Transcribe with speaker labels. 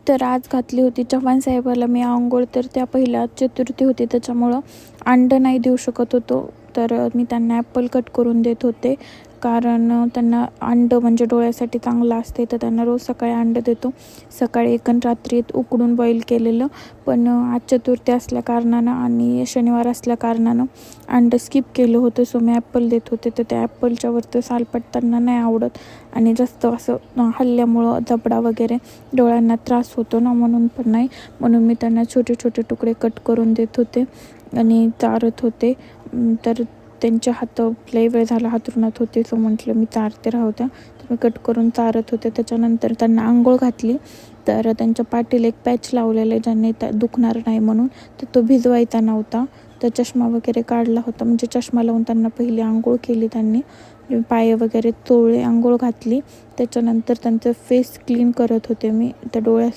Speaker 1: तर आज घातली होती चव्हाण साहेबाला मी अंघोळ. तर त्या पहिल्या चतुर्थी होती त्याच्यामुळं अंडं नाही देऊ शकत होतो. तर मी त्यांना ॲपल कट करून देत होते, कारण त्यांना अंडं म्हणजे डोळ्यासाठी चांगलं असते. तर त्यांना रोज सकाळी अंडं देतो, सकाळी एक आणि रात्री उकडून बॉईल केलेलं. पण आज चतुर्थी असल्या कारणानं आणि शनिवार असल्या कारणानं अंडं स्किप केलं होतं. सो मी ॲपल देत होते. तर त्या ॲपलच्यावरचं सालपट त्यांना नाही आवडत आणि जास्त असं हल्ल्यामुळं जबडा वगैरे डोळ्यांना त्रास होतो ना, म्हणून पण नाही. म्हणून मी त्यांना छोटे छोटे तुकडे कट करून देत होते आणि चारत होते. तर त्यांचे हात लई वेळ झाला हातरुणात होते, सो म्हटलं मी चारते राहू द्या. तर मी कट करून चारत होते. त्याच्यानंतर त्यांना आंघोळ घातली. तर त्यांच्या पाठीला एक पॅच लावलेलं आहे ज्याने दुखणार नाही म्हणून. तर तो भिजवायचा नव्हता. तर चष्मा वगैरे काढला होता, म्हणजे चष्मा लावून त्यांना पहिली आंघोळ केली. त्यांनी पाय वगैरे चोळले, आंघोळ घातली. त्याच्यानंतर त्यांचं फेस क्लीन करत होते मी. त्या